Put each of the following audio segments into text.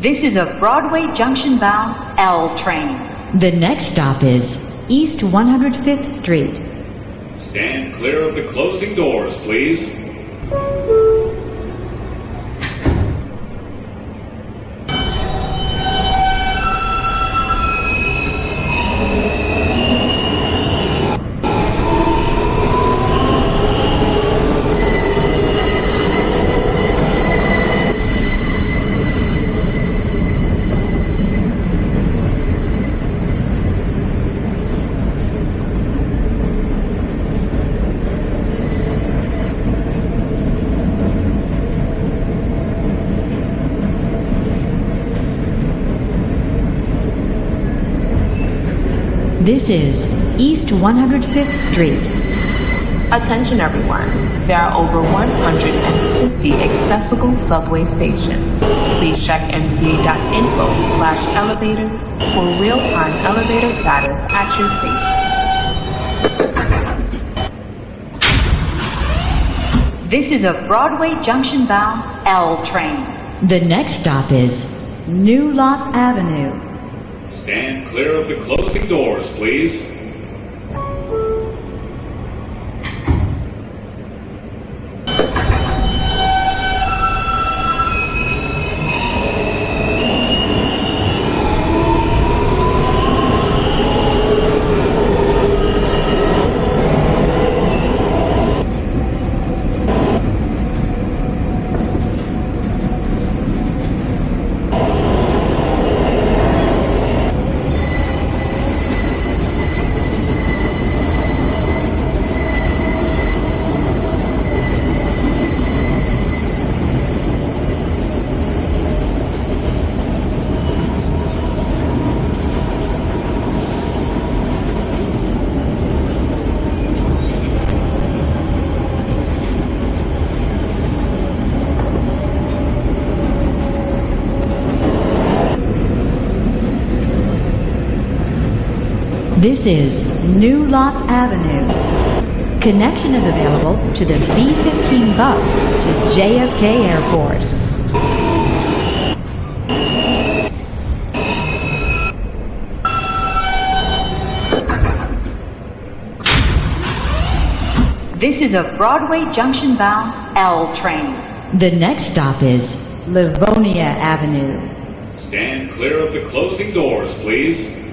This is a Broadway Junction bound L train. The next stop is East 105th Street. Stand clear of the closing doors, please. This is East 105th Street. Attention everyone, there are over 150 accessible subway stations. Please check mta.info/elevators for real-time elevator status at your station. This is a Broadway Junction bound L train. The next stop is New Lot Avenue. Stand clear of the closing doors, please. This is New Lot Avenue. Connection is available to the B-15 bus to JFK Airport. This is a Broadway Junction bound L train. The next stop is Livonia Avenue. Stand clear of the closing doors, please.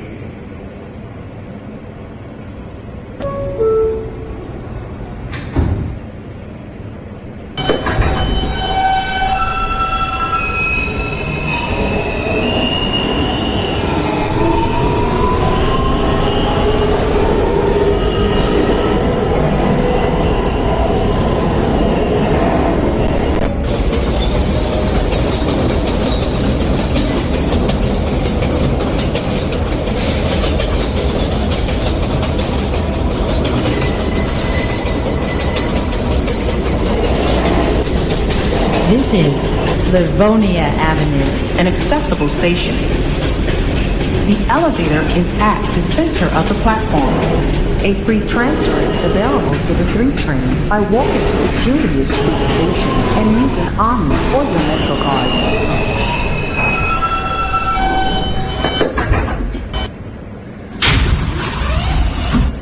This is Livonia Avenue. An accessible station. The elevator is at the center of the platform. A free transfer is available for the 3 train by walking to the Julius Street station and using Omni or your Metro card.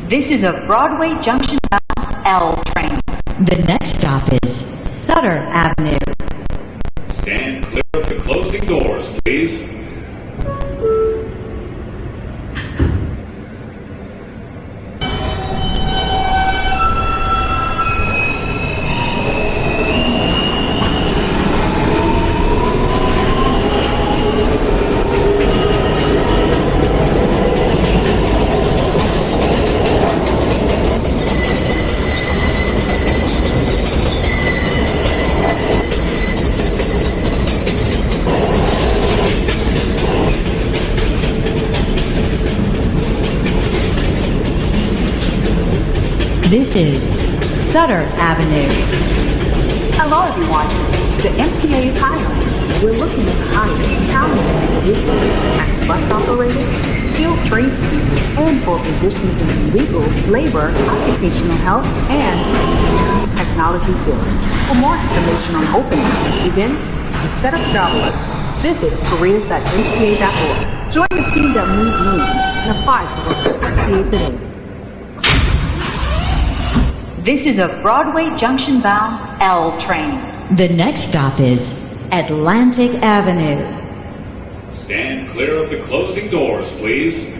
This is a Broadway Junction bound L train. The next stop is Sutter Avenue. Stand clear of the closing doors, please. This is Sutter Avenue. Hello everyone. The MTA is hiring. We're looking to hire talented individuals as bus operators, skilled tradespeople, and for positions in legal, labor, occupational health, and technology fields. For more information on openings, events, to set up job alerts, Visit careers.mta.org. Join the team that moves movies and apply to work at MTA today. This is a Broadway Junction bound L train. The next stop is Atlantic Avenue. Stand clear of the closing doors, please.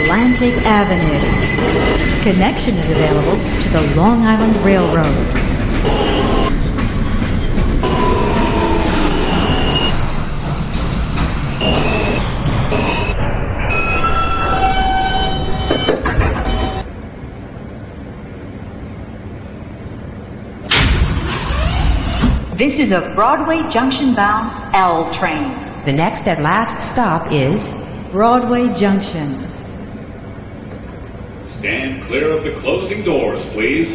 Atlantic Avenue. Connection is available to the Long Island Railroad. This is a Broadway Junction bound L train. The next and last stop is Broadway Junction. Stand clear of the closing doors, please.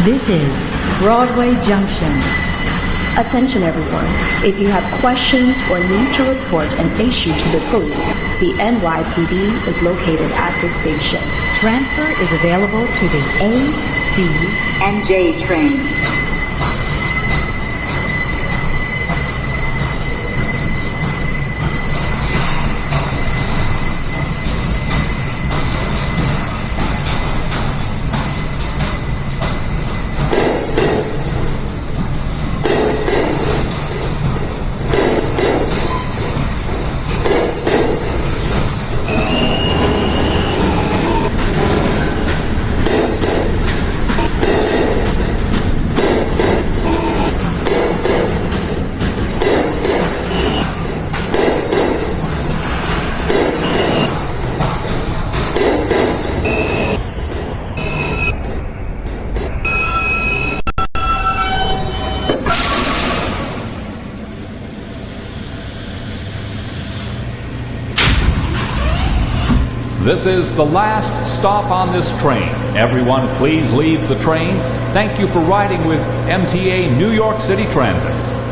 This is Broadway Junction. Attention everyone, if you have questions or need to report an issue to the police, the NYPD is located at the station. Transfer is available to the A, C, and J trains. This is the last stop on this train. Everyone, please leave the train. Thank you for riding with MTA New York City Transit.